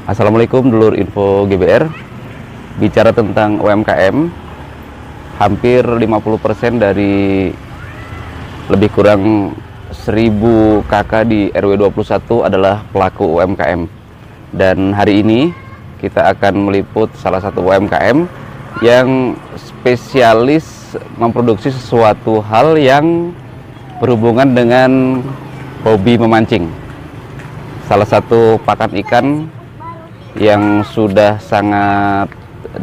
Assalamualaikum dulur info GBR. Bicara tentang UMKM, hampir 50% dari lebih kurang 1000 kakak di RW 21 adalah pelaku UMKM. Dan hari ini kita akan meliput salah satu UMKM yang spesialis memproduksi sesuatu hal yang berhubungan dengan hobi memancing. Salah satu pakan ikan yang sudah sangat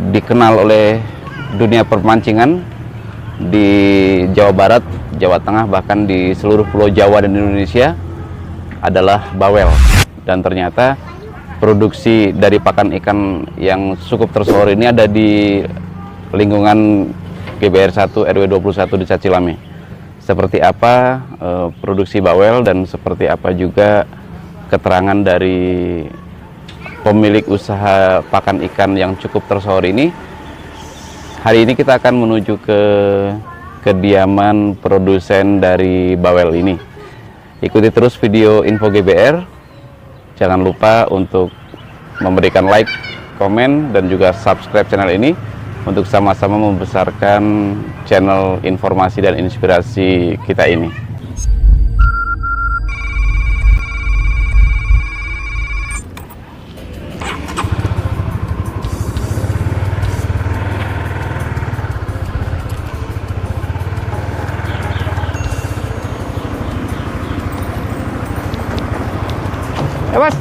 dikenal oleh dunia permancingan di Jawa Barat, Jawa Tengah, bahkan di seluruh pulau Jawa dan Indonesia adalah bawel. Dan ternyata produksi dari pakan ikan yang cukup tersohor ini ada di lingkungan GBR 1 RW 21 Desa Cilame. Seperti apa produksi bawel dan seperti apa juga keterangan dari pemilik usaha pakan ikan yang cukup tersohor ini. Hari ini kita akan menuju ke kediaman produsen dari bawel ini. Ikuti terus video info GBR. Jangan lupa untuk memberikan like, komen, dan juga subscribe channel ini untuk sama-sama membesarkan channel informasi dan inspirasi kita ini. Mas.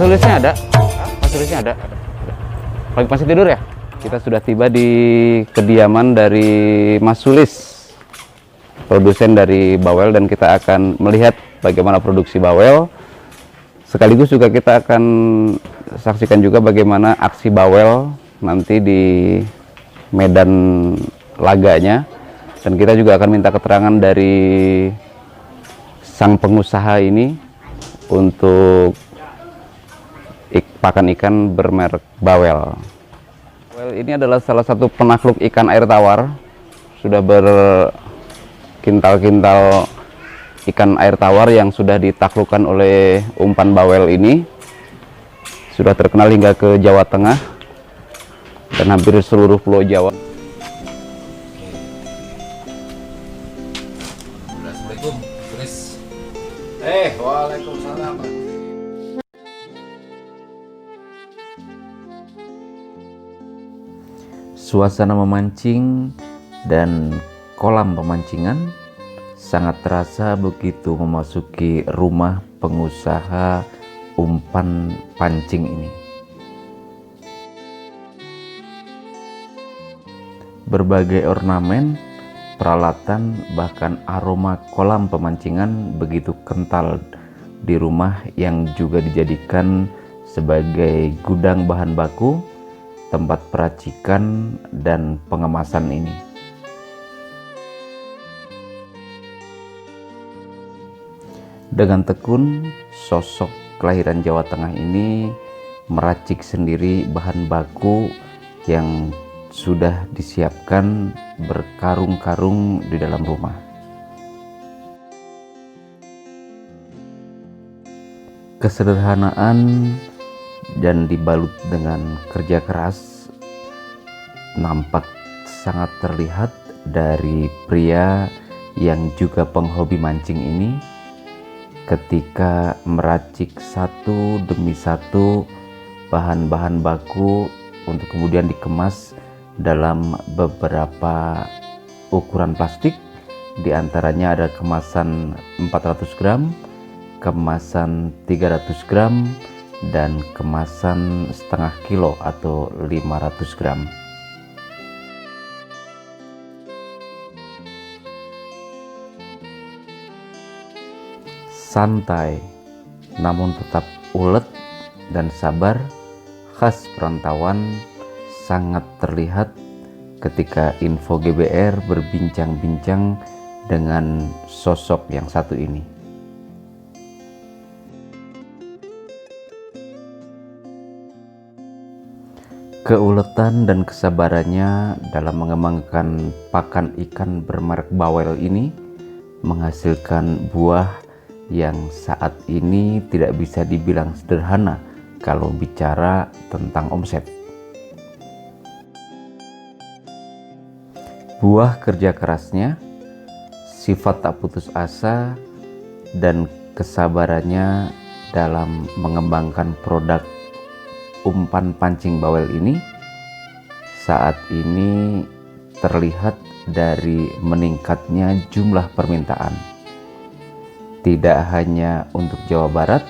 Tulisnya ada, tulisnya ada. Lagi masih tidur ya? Kita sudah tiba di kediaman dari Mas Sulis, produsen dari bawel, dan kita akan melihat bagaimana produksi bawel. Sekaligus juga kita akan saksikan juga bagaimana aksi bawel nanti di medan laganya, dan kita juga akan minta keterangan dari sang pengusaha ini untuk pakan ikan bermerek bawel. Bawel ini adalah salah satu penakluk ikan air tawar. Sudah berkintal-kintal ikan air tawar yang sudah ditaklukkan oleh umpan bawel ini. Sudah terkenal hingga ke Jawa Tengah dan hampir seluruh pulau Jawa. Assalamualaikum, Chris. Waalaikumsalam. Suasana memancing dan kolam pemancingan sangat terasa begitu memasuki rumah pengusaha umpan pancing ini. Berbagai ornamen, peralatan, bahkan aroma kolam pemancingan begitu kental di rumah yang juga dijadikan sebagai gudang bahan baku, tempat peracikan dan pengemasan ini. Dengan tekun, sosok kelahiran Jawa Tengah ini meracik sendiri bahan baku yang sudah disiapkan berkarung-karung di dalam rumah. Kesederhanaan dan dibalut dengan kerja keras nampak sangat terlihat dari pria yang juga penghobi mancing ini ketika meracik satu demi satu bahan-bahan baku untuk kemudian dikemas dalam beberapa ukuran plastik. Di antaranya ada kemasan 400 gram, kemasan 300 gram, dan kemasan setengah kilo atau 500 gram. santai namun tetap ulet dan sabar khas perantauan sangat terlihat ketika Info GBR berbincang-bincang dengan sosok yang satu ini. Keuletan dan kesabarannya dalam mengembangkan pakan ikan bermerek Bawel ini menghasilkan buah yang saat ini tidak bisa dibilang sederhana kalau bicara tentang omset. Buah kerja kerasnya, sifat tak putus asa, dan kesabarannya dalam mengembangkan produk umpan pancing Bawel ini saat ini terlihat dari meningkatnya jumlah permintaan. Tidak hanya untuk Jawa Barat,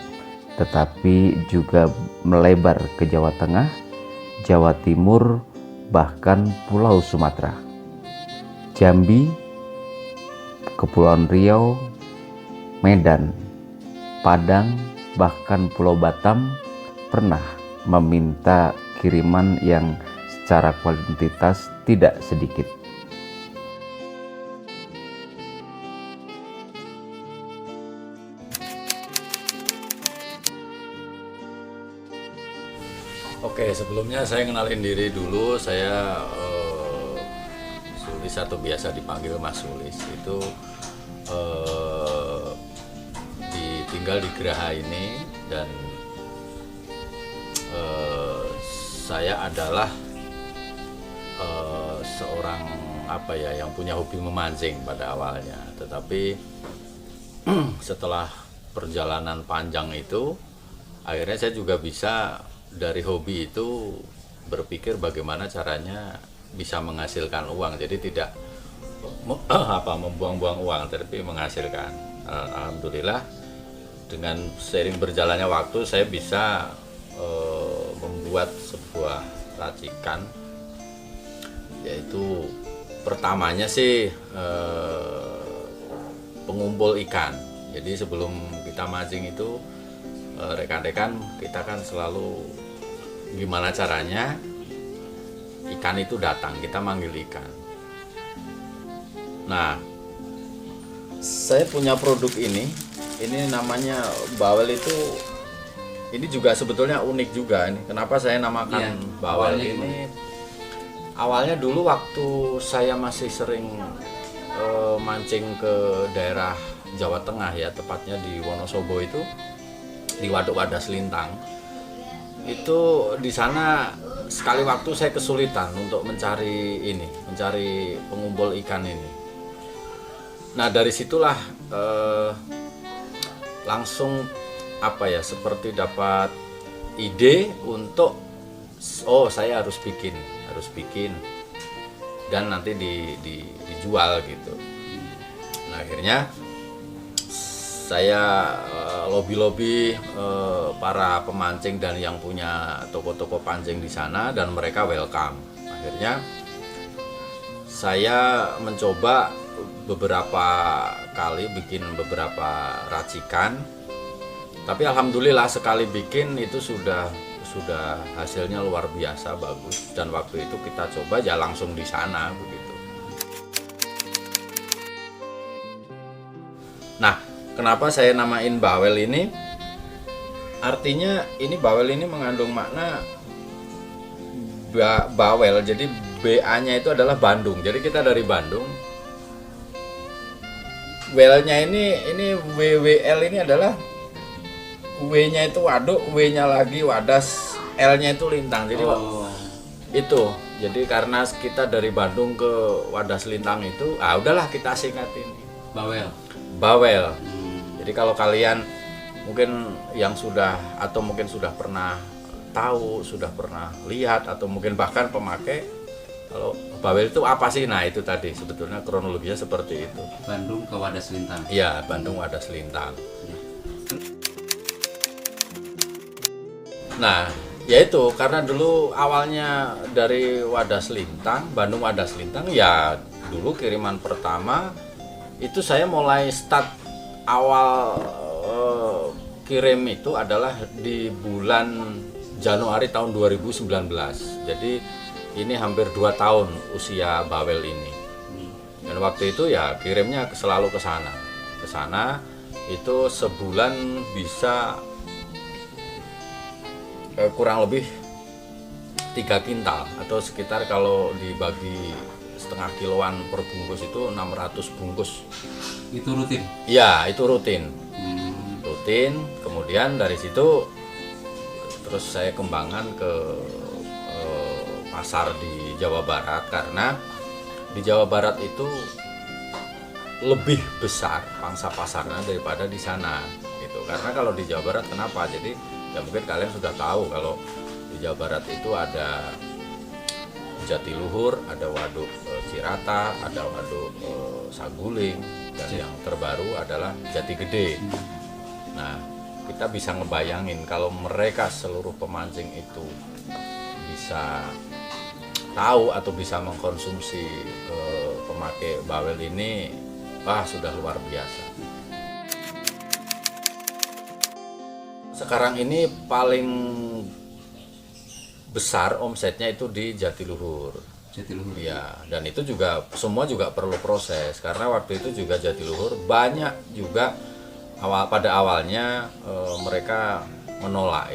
tetapi juga melebar ke Jawa Tengah, Jawa Timur, bahkan Pulau Sumatera, Jambi, Kepulauan Riau, Medan, Padang, bahkan Pulau Batam pernah meminta kiriman yang secara kuantitas tidak sedikit. Oke, sebelumnya saya kenalin diri dulu. Saya Sulis atau biasa dipanggil Mas Sulis. Itu tinggal di Geraha ini, dan saya adalah seorang yang punya hobi memancing pada awalnya. Tetapi setelah perjalanan panjang itu, akhirnya saya juga bisa dari hobi itu berpikir bagaimana caranya bisa menghasilkan uang. Jadi tidak membuang-buang uang, tapi menghasilkan. Alhamdulillah dengan seiring berjalannya waktu saya bisa membuat sebuah racikan, yaitu pertamanya sih pengumpul ikan. Jadi sebelum kita mancing itu, rekan-rekan kita kan selalu gimana caranya ikan itu datang, kita manggil ikan. Nah, saya punya produk ini namanya Bawel. Itu ini juga sebetulnya unik juga ini. Kenapa saya namakan Bawel ini? Awalnya dulu waktu saya masih sering mancing ke daerah Jawa Tengah ya, tepatnya di Wonosobo itu, di Waduk Wadas Lintang. Itu di sana sekali waktu saya kesulitan untuk mencari pengumpul ikan ini. Nah, dari situlah langsung seperti dapat ide untuk saya harus bikin dan nanti dijual gitu. Nah, akhirnya saya lobby para pemancing dan yang punya toko-toko pancing di sana, dan mereka welcome. Akhirnya saya mencoba beberapa kali bikin beberapa racikan, tapi alhamdulillah sekali bikin itu sudah hasilnya luar biasa bagus, dan waktu itu kita coba ya langsung di sana begitu. Nah, kenapa saya namain Bawel ini? Artinya ini Bawel ini mengandung makna Bawel. Jadi BA-nya itu adalah Bandung. Jadi kita dari Bandung. Well-nya ini WWL ini adalah W-nya itu waduk, W-nya lagi wadas, L-nya itu lintang. Jadi itu. Jadi karena kita dari Bandung ke Wadas Lintang itu, udahlah kita singkatin Bawel. Jadi kalau kalian mungkin yang sudah atau mungkin sudah pernah tahu, sudah pernah lihat, atau mungkin bahkan pemakai, kalau Bawel itu apa sih? Nah, itu tadi sebetulnya kronologinya seperti itu. Bandung ke Wadas Lintang. Iya, Bandung Wadas Lintang. Nah, yaitu karena dulu awalnya dari Wadas Lintang, Bandung Wadas Lintang, ya dulu kiriman pertama itu saya mulai start awal kirim itu adalah di bulan Januari tahun 2019. Jadi ini hampir 2 tahun usia bawel ini. Dan waktu itu ya kirimnya selalu ke sana. Ke sana itu sebulan bisa kurang lebih 3 kintal atau sekitar kalau dibagi setengah kiloan per bungkus itu 600 bungkus. Itu rutin? Ya, itu rutin. Rutin, kemudian dari situ terus saya kembangkan ke pasar di Jawa Barat, karena di Jawa Barat itu lebih besar pangsa pasarnya daripada di sana gitu. Karena kalau di Jawa Barat kenapa? Jadi ya mungkin kalian sudah tahu kalau di Jawa Barat itu ada Jatiluhur, ada Waduk Cirata, ada Waduk Saguling, dan yang terbaru adalah Jati Gede. Nah, kita bisa ngebayangin kalau mereka seluruh pemancing itu bisa tahu atau bisa mengkonsumsi pemakai bawel ini, wah sudah luar biasa. Sekarang ini paling besar omsetnya itu di Jatiluhur. Jatiluhur. Ya, dan itu juga semua juga perlu proses, karena waktu itu juga Jatiluhur banyak juga pada awalnya mereka menolak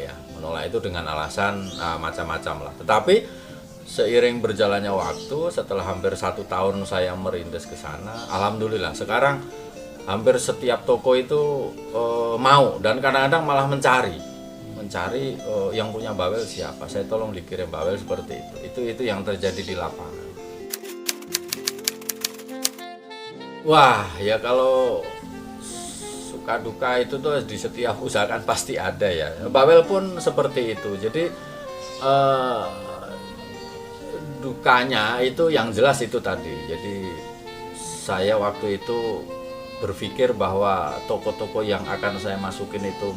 itu dengan alasan macam-macam lah. Tetapi seiring berjalannya waktu, setelah hampir 1 tahun saya merintis ke sana, alhamdulillah sekarang hampir setiap toko itu mau, dan kadang-kadang malah mencari yang punya bawel siapa, saya tolong dikirim bawel seperti itu yang terjadi di lapangan. Wah ya, kalau suka duka itu tuh di setiap usaha kan pasti ada ya. Bawel pun seperti itu. Jadi dukanya itu yang jelas itu tadi. Jadi saya waktu itu berpikir bahwa toko-toko yang akan saya masukin itu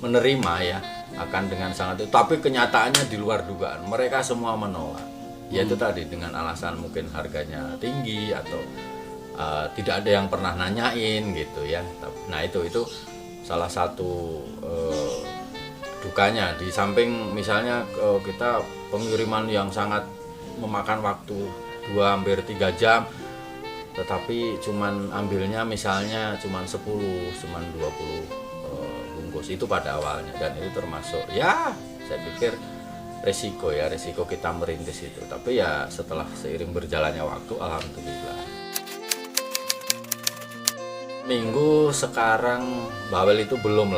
menerima ya, akan dengan sangat itu. Tapi kenyataannya di luar dugaan. Mereka semua menolak. Yaitu tadi dengan alasan mungkin harganya tinggi atau tidak ada yang pernah nanyain gitu ya. Nah itu salah satu dukanya. Di samping misalnya kita pengiriman yang sangat memakan waktu 2 hampir 3 jam, tetapi cuman ambilnya misalnya cuman 10, cuman 20 bungkus itu pada awalnya, dan itu termasuk ya saya pikir resiko kita merintis itu. Tapi ya setelah seiring berjalannya waktu, alhamdulillah. Minggu sekarang bawel itu belum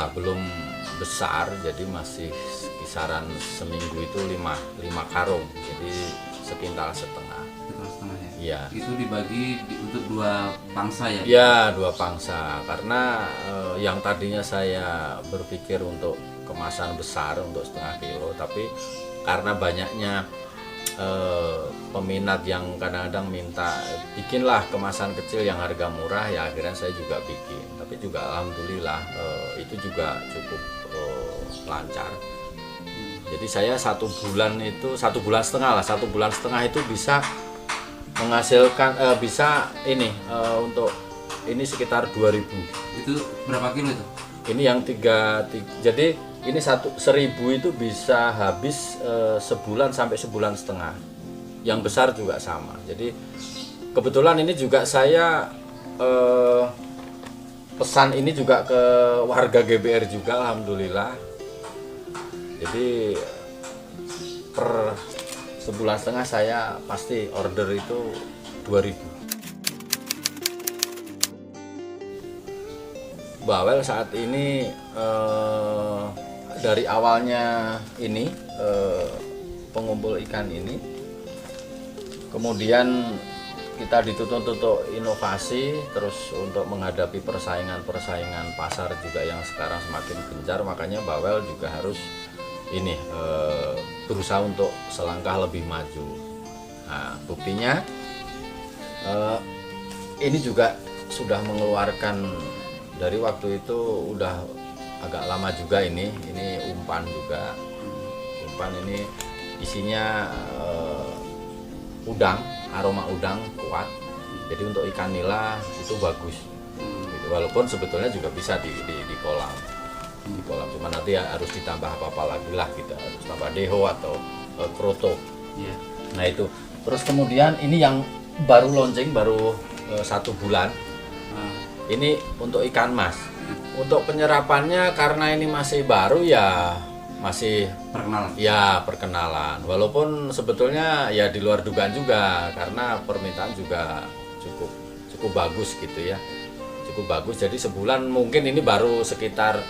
besar, jadi masih kisaran seminggu itu 5 karung, jadi sekintal setengah. Ya. Itu dibagi untuk 2 pangsa ya? Ya, 2 pangsa, karena yang tadinya saya berpikir untuk kemasan besar untuk setengah kilo, tapi karena banyaknya peminat yang kadang-kadang minta bikinlah kemasan kecil yang harga murah, ya akhirnya saya juga bikin. Tapi juga alhamdulillah itu juga cukup lancar. Jadi saya 1 bulan setengah itu bisa menghasilkan untuk ini sekitar 2.000. Itu berapa kilo itu? Ini yang 3 jadi ini 1.000 itu bisa habis sebulan sampai sebulan setengah. Yang besar juga sama. Jadi kebetulan ini juga saya pesan ini juga ke warga GBR juga, alhamdulillah. Jadi per sebulan setengah saya pasti order itu 2.000. Bawel saat ini dari awalnya ini pengumpul ikan ini, kemudian kita dituntut untuk inovasi, terus untuk menghadapi persaingan pasar juga yang sekarang semakin gencar, makanya bawel juga harus berusaha untuk selangkah lebih maju. Nah, buktinya ini juga sudah mengeluarkan, dari waktu itu udah agak lama juga ini umpan juga. Umpan ini isinya udang, aroma udang kuat. Jadi untuk ikan nila itu bagus. Gitu. walaupun sebetulnya juga bisa di kolam. Di kolam cuma nanti ya harus ditambah apa-apa lagi lah, kita harus tambah deho atau kroto. Iya. Nah itu. Terus kemudian ini yang baru launching, baru 1 bulan. Nah, Ini untuk ikan mas. Untuk penyerapannya karena ini masih baru ya masih perkenalan. ya perkenalan. Walaupun sebetulnya ya di luar dugaan juga karena permintaan juga cukup bagus gitu ya. Cukup bagus. Jadi sebulan mungkin ini baru sekitar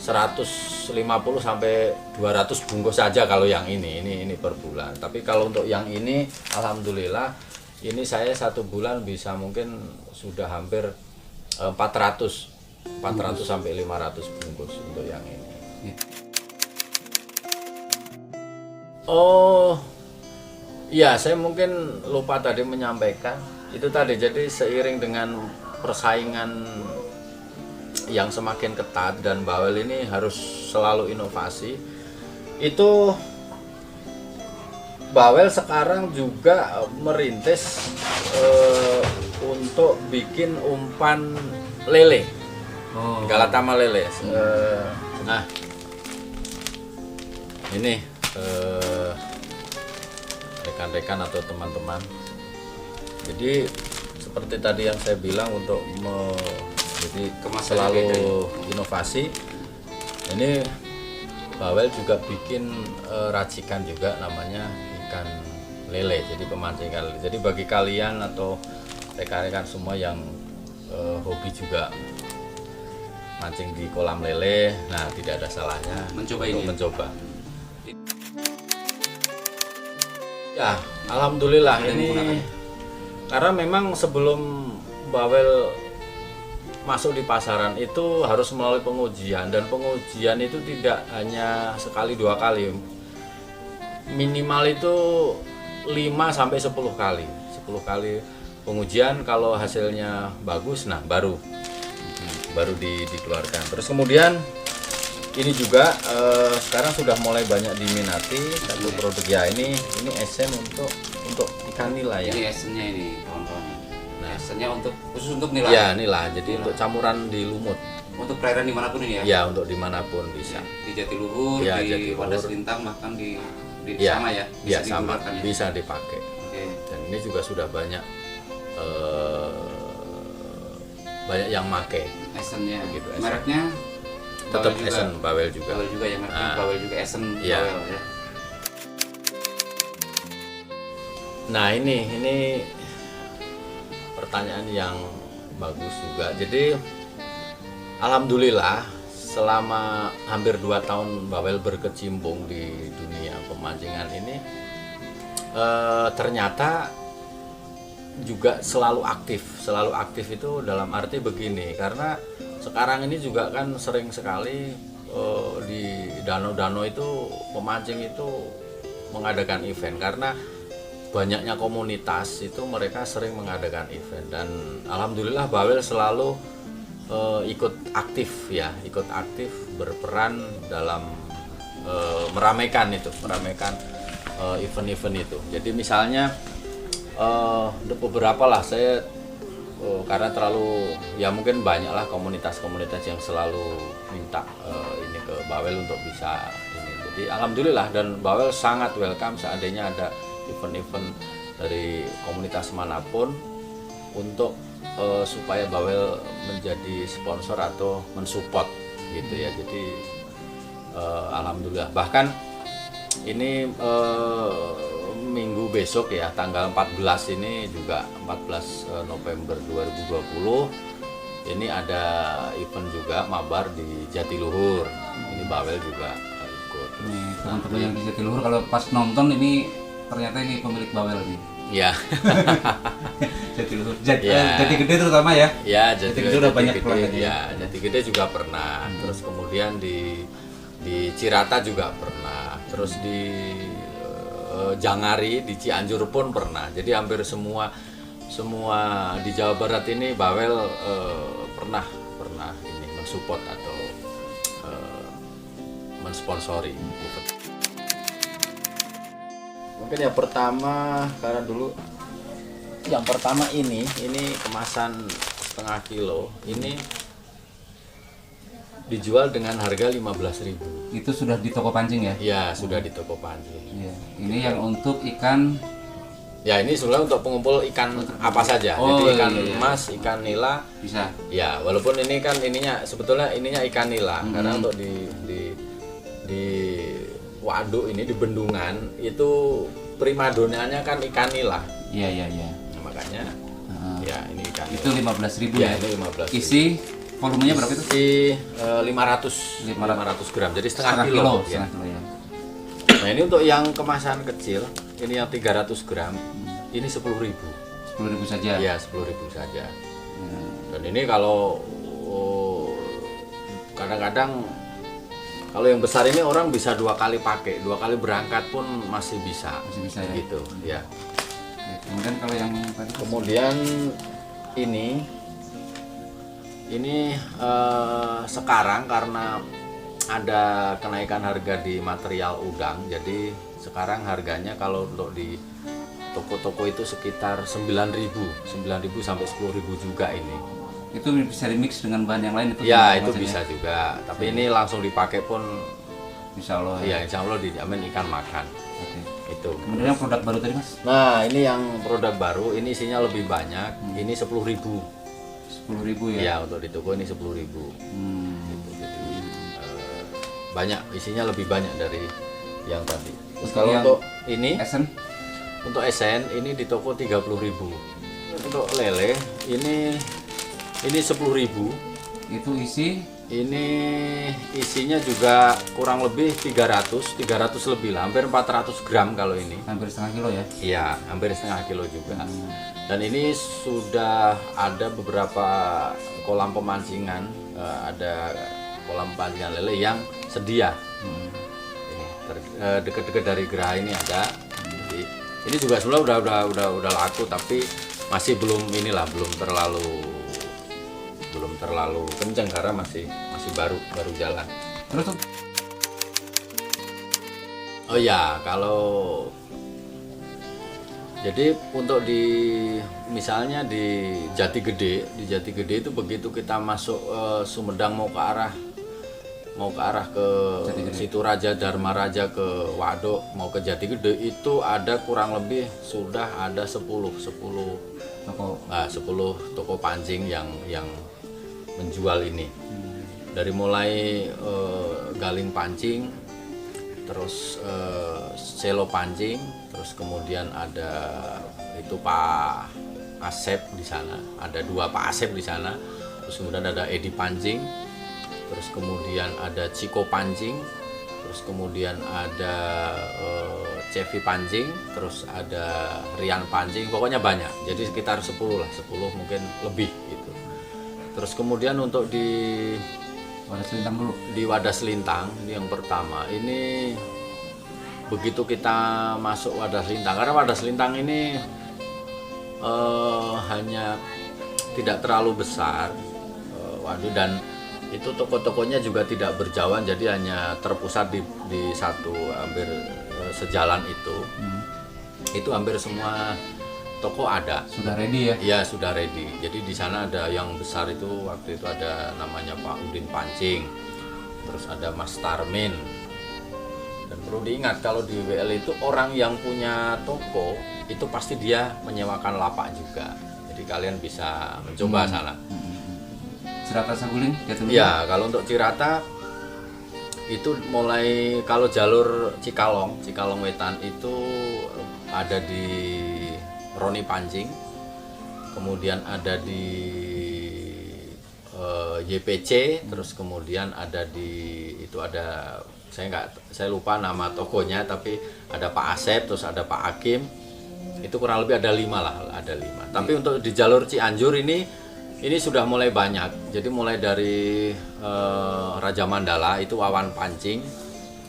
150 sampai 200 bungkus saja kalau yang ini per bulan. Tapi kalau untuk yang ini alhamdulillah ini saya 1 bulan bisa mungkin sudah hampir 400 sampai 500 bungkus untuk yang ini. Iya. Oh, iya saya mungkin lupa tadi menyampaikan itu tadi. Jadi seiring dengan persaingan yang semakin ketat dan bawel ini harus selalu inovasi. Itu bawel sekarang juga merintis untuk bikin umpan lele, Oh. galatama lele. Nah, ini rekan-rekan atau teman-teman. Jadi seperti tadi yang saya bilang untuk jadi Kemasan selalu beda ya? inovasi. Ini bawel juga bikin racikan juga namanya ikan lele. Jadi pemancingan lele. Jadi bagi kalian atau rekan-rekan semua yang hobi juga mancing di kolam lele, nah tidak ada salahnya Mencoba untuk ini. mencoba. Ya, alhamdulillah Dan ini menggunakannya. karena memang sebelum bawel masuk di pasaran itu harus melalui pengujian, dan pengujian itu tidak hanya sekali 2 kali, minimal itu 5 sampai 10 kali. 10 kali pengujian, kalau hasilnya bagus nah baru dikeluarkan. Terus kemudian ini juga sekarang sudah mulai banyak diminati satu produk ya, ini esen untuk ikan nila ya. Ini esennya ini, kawan-kawan. Nah. Esennya khusus untuk nila. Ya nila, jadi untuk campuran di lumut. Untuk perairan dimanapun ini ya. Ya untuk dimanapun bisa. Di Jatiluhur, Ya, di Jatiluhur. Wadas Lintang, bahkan di Ya, sama ya. ya sama, digunakan ya? bisa dipakai. Oke. Dan ini juga sudah banyak yang make. Esennya. Gitu, esen. Mereknya Tetap Bawel juga. esen bawel juga. Bawel juga ya, mereknya Ah. Bawel juga, esen Iya. Bawel ya. Nah ini pertanyaan yang bagus juga. Jadi alhamdulillah selama hampir 2 tahun bawel berkecimpung di dunia pemancingan ini ternyata juga selalu aktif itu dalam arti begini, karena sekarang ini juga kan sering sekali di danau-danau itu pemancing itu mengadakan event, karena banyaknya komunitas itu mereka sering mengadakan event, dan alhamdulillah bawel selalu ikut aktif berperan dalam meramaikan event-event itu. Jadi misalnya ada beberapa lah saya karena terlalu ya mungkin banyaklah komunitas-komunitas yang selalu minta ini ke bawel untuk bisa ini. Jadi alhamdulillah, dan bawel sangat welcome seandainya ada event-event dari komunitas manapun untuk supaya bawel menjadi sponsor atau mensupport gitu ya. Jadi alhamdulillah, bahkan ini minggu besok ya tanggal 14 ini juga 14 November 2020 ini ada event juga mabar di Jatiluhur. Ini bawel juga ikut. Nih, teman-teman yang di Jatiluhur kalau pas nonton ini ternyata ini pemilik Bawel nih. Ya. Jatiluhur. Ya. Jati Gede terutama ya. Ya, Jati Gede udah banyak Gede, pelanggannya. ya, Jati Gede juga pernah. Terus kemudian di Cirata juga pernah. Terus di Jangari, di Cianjur pun pernah. Jadi hampir semua di Jawa Barat ini bawel pernah ini mensupport atau mensponsori. Mungkin yang pertama karena dulu yang pertama ini kemasan 1,5 setengah kilo ini dijual dengan harga 15.000. Itu sudah di toko pancing ya? Ya, sudah di toko pancing. Iya. Ini yang untuk ikan. Ya, ini sebenarnya untuk pengumpul ikan apa saja. Oh, jadi ikan iya. emas, ikan nila. Bisa. Ya, walaupun ini kan sebetulnya ininya ikan nila karena untuk di waduk ini di bendungan itu primadonanya kan ikan nila. Iya. Nah, makanya ya ini ikan Itu nila. 15.000 Ya, ya? ini 15.000. Isi volumenya berapa itu? Isi 500 gram. Jadi setengah kilo. Ya. Setengah kilo ya. Nah, ini untuk yang kemasan kecil, ini yang 300 gram, ini 10.000. 10.000 saja. Iya, 10.000 saja. Ya. Dan ini kalau kadang-kadang kalau yang besar ini orang bisa 2 kali pakai, 2 kali berangkat pun masih bisa. Masih bisa ya. Gitu, ya. Ya, kemudian kalau yang tadi Kemudian ini sekarang karena ada kenaikan harga di material udang, jadi sekarang harganya kalau untuk di toko-toko itu sekitar 9.000 sampai 10.000 juga ini. itu bisa dimix dengan bahan yang lain itu? Ya, itu maksudnya? bisa juga. Tapi ini langsung dipakai pun Insya Allah ya insya Allah dijamin ikan makan. Oke. Itu. Kemudian yang produk baru tadi Mas? Nah, ini yang produk baru, ini isinya lebih banyak. Ini 10.000. 10.000 ya? Ya, untuk di toko ini 10.000. Gitu. Jadi banyak, isinya lebih banyak dari yang tadi. Terus Untuk kalau yang untuk ini, Esen? untuk esen ini di toko 30.000. Untuk lele ini 10.000. Itu isi Ini isinya juga kurang lebih 300 lebih lah, hampir 400 gram kalau ini. hampir setengah kilo ya? Iya, hampir setengah kilo juga. Dan ini sudah ada beberapa kolam pemancingan, ada kolam pemancingan lele yang sedia. Ini dekat-dekat dari Geraha ini ada. Jadi, ini juga sebenarnya udah laku, tapi masih belum terlalu kenceng karena masih baru jalan. Terus Oh ya, kalau jadi untuk misalnya di Jati Gede itu begitu kita masuk Sumedang mau ke arah ke Situ Raja, Dharma Raja, ke Waduk, mau ke Jati Gede itu ada kurang lebih sudah ada 10 toko pancing yang menjual ini. Dari mulai galing pancing, terus selo pancing, terus kemudian ada itu Pak Asep di sana, ada 2 Pak Asep di sana, terus kemudian ada Edi pancing, terus kemudian ada Ciko pancing, terus kemudian ada Cevi pancing, terus ada Rian pancing, pokoknya banyak. Jadi sekitar 10 mungkin lebih gitu. Terus kemudian untuk di Wadah Selintang dulu. Di Wadah Selintang ini yang pertama. Ini begitu kita masuk Wadah Selintang, karena Wadah Selintang ini hanya tidak terlalu besar, dan itu toko-tokonya juga tidak berjauhan, jadi hanya terpusat di satu hampir sejalan itu. Itu hampir semua toko ada. Sudah ready ya? Iya, sudah ready. Jadi di sana ada yang besar itu, waktu itu ada namanya Pak Udin Pancing, terus ada Mas Tarmin. Dan perlu diingat kalau di WL itu orang yang punya toko itu pasti dia menyewakan lapak juga. Jadi kalian bisa mencoba sana. Cirata Saguling, Jatiluhur? Ya, kalau untuk Cirata itu mulai kalau jalur Cikalong Wetan itu ada di Roni Pancing, kemudian ada di YPC, terus kemudian ada saya lupa nama tokonya, tapi ada Pak Asep, terus ada Pak Hakim, itu kurang lebih ada 5 lah, ada 5. Tapi untuk di jalur Cianjur ini sudah mulai banyak. Jadi mulai dari Raja Mandala itu Wawan Pancing,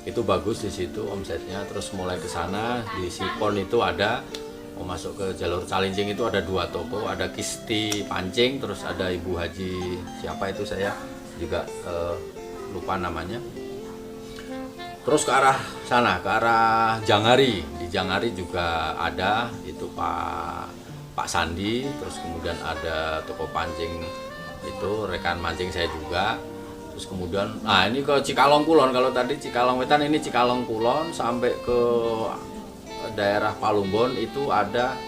itu bagus di situ omsetnya. Terus mulai ke sana di Sipon itu ada. Mau masuk ke jalur Calincing itu ada 2 toko, ada Kisti Pancing, terus ada Ibu Haji siapa itu saya juga lupa namanya. Terus ke arah sana, ke arah Janghari, di Janghari juga ada itu Pak Pak Sandi, terus kemudian ada toko pancing itu rekan mancing saya juga. Terus kemudian, nah ini ke Cikalong Kulon, kalau tadi Cikalong Wetan, ini Cikalong Kulon sampai ke daerah Palumbon itu ada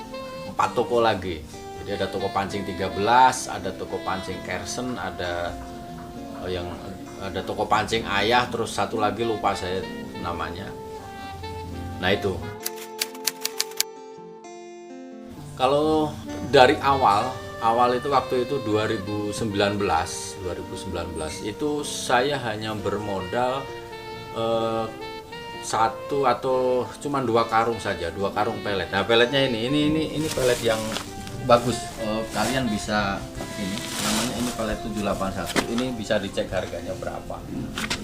4 toko lagi. Jadi ada toko pancing 13, ada toko pancing Kersen, ada toko pancing Ayah, terus satu lagi lupa saya namanya. Nah itu. Kalau dari awal itu waktu itu 2019 itu saya hanya bermodal satu atau cuma 2 karung saja, 2 karung pelet. Nah peletnya ini pelet yang bagus. Kalian bisa ini namanya ini pelet 781. Ini bisa dicek harganya berapa.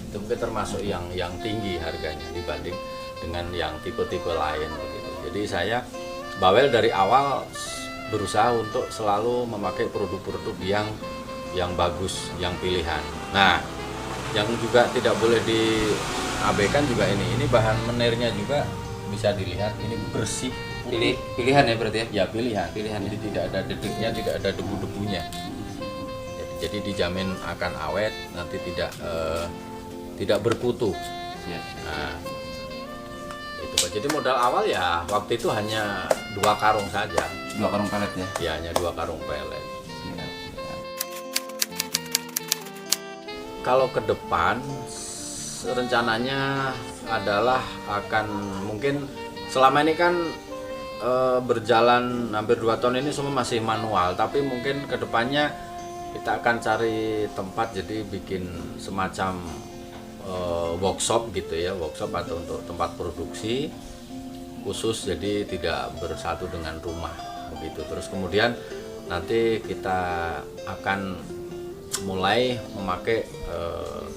Itu mungkin termasuk yang tinggi harganya dibanding dengan yang tipe-tipe lain begitu. Jadi saya Bawel dari awal berusaha untuk selalu memakai produk-produk yang bagus, yang pilihan. Nah, yang juga tidak boleh diabaikan juga ini bahan menirnya juga bisa dilihat, ini bersih, Pilihan ya berarti ya? ya pilihan. Jadi tidak ada dediknya, tidak ada debu-debunya. Jadi dijamin akan awet, nanti tidak berkutu. Nah, itu Pak. Jadi modal awal ya waktu itu hanya 2 karung saja. 2 karung pelet ya? Ya hanya 2 karung pelet. Kalau ke depan rencananya adalah akan mungkin selama ini kan berjalan hampir 2 tahun ini semua masih manual, tapi mungkin kedepannya kita akan cari tempat, jadi bikin semacam workshop gitu ya, workshop atau untuk tempat produksi khusus, jadi tidak bersatu dengan rumah begitu. Terus kemudian nanti kita akan mulai memakai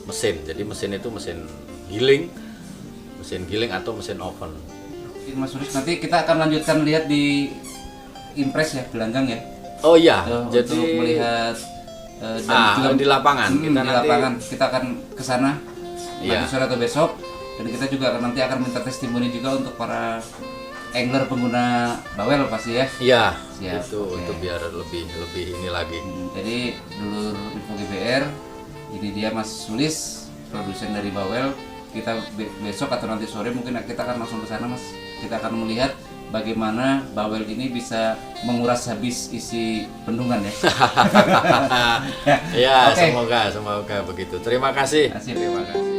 mesin, jadi mesin itu mesin giling atau mesin oven. Mas Sulis, nanti kita akan lanjutkan lihat di Impres ya, gelanggang ya. Oh iya, jadi untuk melihat dan juga di lapangan. Di lapangan kita akan ke sana nanti sore atau besok, dan kita juga nanti akan minta testimoni juga untuk para angler pengguna bawel pasti ya. Iya, Siap. itu biar lebih ini lagi. Jadi dulur Info GBR, ini dia Mas Sulis, produsen dari bawel. Kita besok atau nanti sore mungkin kita akan langsung ke sana Mas. Kita akan melihat bagaimana bawel ini bisa menguras habis isi bendungan ya. Ya, Oke. semoga begitu. Terima kasih. Terima kasih. Terima kasih.